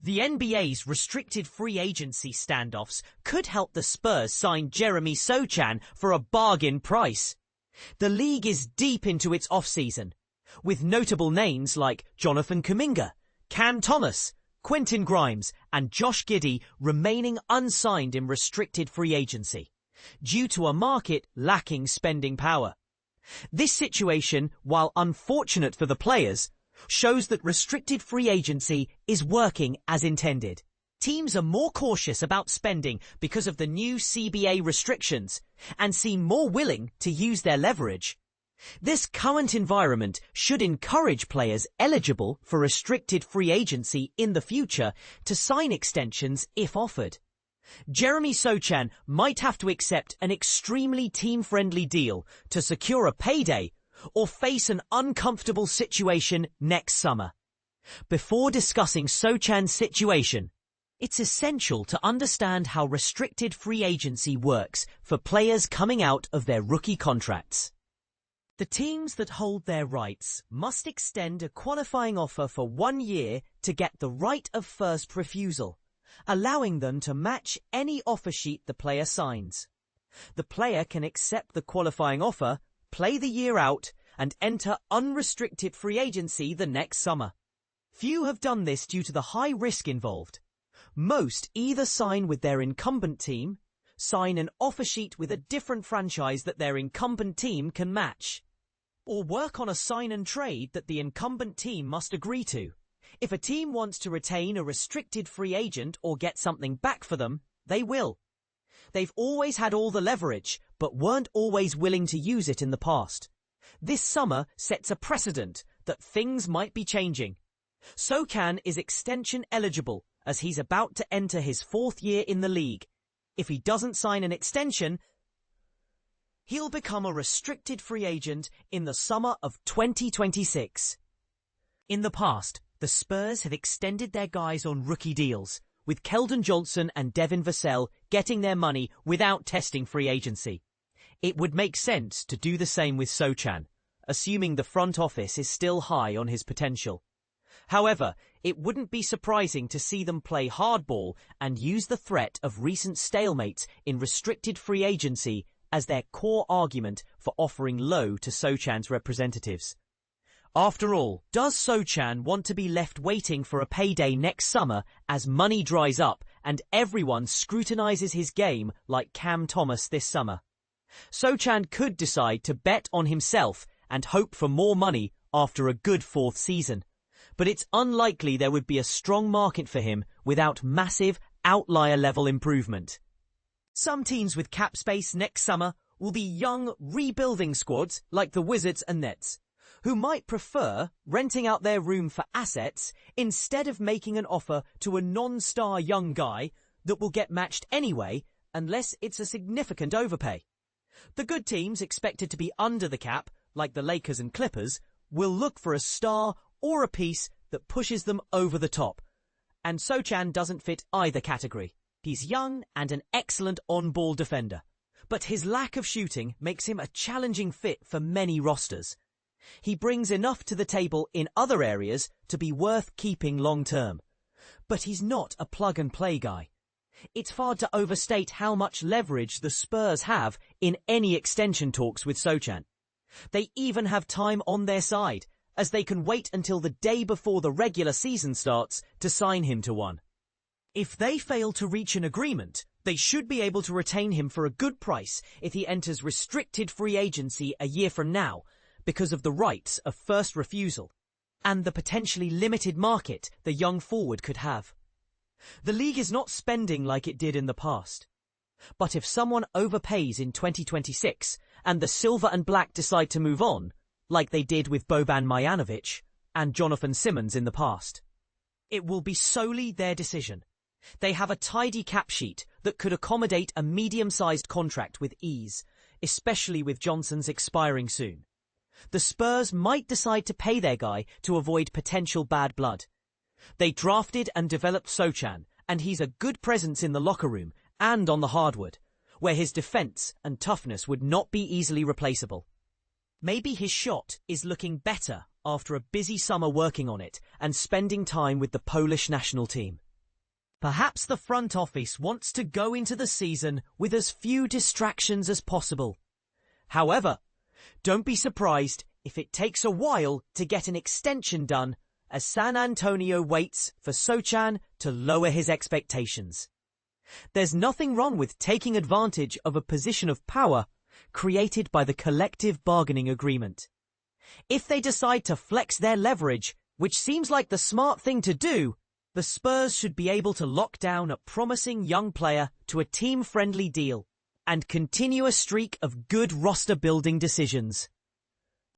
The NBA's restricted free agency standoffs could help the Spurs sign Jeremy Sochan for a bargain price. The league is deep into its offseason, with notable names like Jonathan Kuminga, Cam Thomas, Quentin Grimes and Josh Giddey remaining unsigned in restricted free agency, due to a market lacking spending power. This situation, while unfortunate for the players, shows that restricted free agency is working as intended. Teams are more cautious about spending because of the new CBA restrictions and seem more willing to use their leverage. This current environment should encourage players eligible for restricted free agency in the future to sign extensions if offered. Jeremy Sochan might have to accept an extremely team-friendly deal to secure a payday or face an uncomfortable situation next summer. Before discussing Sochan's situation, it's essential to understand how restricted free agency works for players coming out of their rookie contracts. The teams that hold their rights must extend a qualifying offer for 1 year to get the right of first refusal, allowing them to match any offer sheet the player signs. The player can accept the qualifying offer, play the year out, and enter unrestricted free agency the next summer. Few have done this due to the high risk involved. Most either sign with their incumbent team, sign an offer sheet with a different franchise that their incumbent team can match, or work on a sign and trade that the incumbent team must agree to. If a team wants to retain a restricted free agent or get something back for them, they will. They've always had all the leverage, but weren't always willing to use it in the past. This summer sets a precedent that things might be changing. Sochan is extension eligible as he's about to enter his 4th year in the league. If he doesn't sign an extension, he'll become a restricted free agent in the summer of 2026. In the past, the Spurs have extended their guys on rookie deals, with Keldon Johnson and Devin Vassell getting their money without testing free agency. It would make sense to do the same with Sochan, assuming the front office is still high on his potential. However, it wouldn't be surprising to see them play hardball and use the threat of recent stalemates in restricted free agency as their core argument for offering low to Sochan's representatives. After all, does Sochan want to be left waiting for a payday next summer as money dries up and everyone scrutinizes his game like Cam Thomas this summer? Sochan could decide to bet on himself and hope for more money after a good 4th season, but it's unlikely there would be a strong market for him without massive outlier-level improvement. Some teams with cap space next summer will be young, rebuilding squads like the Wizards and Nets, who might prefer renting out their room for assets instead of making an offer to a non-star young guy that will get matched anyway unless it's a significant overpay. The good teams expected to be under the cap, like the Lakers and Clippers, will look for a star or a piece that pushes them over the top. And Sochan doesn't fit either category. He's young and an excellent on-ball defender, but his lack of shooting makes him a challenging fit for many rosters. He brings enough to the table in other areas to be worth keeping long-term, but he's not a plug-and-play guy. It's hard to overstate how much leverage the Spurs have in any extension talks with Sochan. They even have time on their side, as they can wait until the day before the regular season starts to sign him to one. If they fail to reach an agreement, they should be able to retain him for a good price if he enters restricted free agency a year from now, because of the rights of first refusal and the potentially limited market the young forward could have. The league is not spending like it did in the past. But if someone overpays in 2026 and the silver and black decide to move on, like they did with Boban Marjanovic and Jonathan Simmons in the past, it will be solely their decision. They have a tidy cap sheet that could accommodate a medium-sized contract with ease, especially with Johnson's expiring soon. The Spurs might decide to pay their guy to avoid potential bad blood. They drafted and developed Sochan, and he's a good presence in the locker room and on the hardwood, where his defense and toughness would not be easily replaceable. Maybe his shot is looking better after a busy summer working on it and spending time with the Polish national team. Perhaps the front office wants to go into the season with as few distractions as possible. However, don't be surprised if it takes a while to get an extension done as San Antonio waits for Sochan to lower his expectations. There's nothing wrong with taking advantage of a position of power created by the collective bargaining agreement. If they decide to flex their leverage, which seems like the smart thing to do, the Spurs should be able to lock down a promising young player to a team-friendly deal and continue a streak of good roster-building decisions.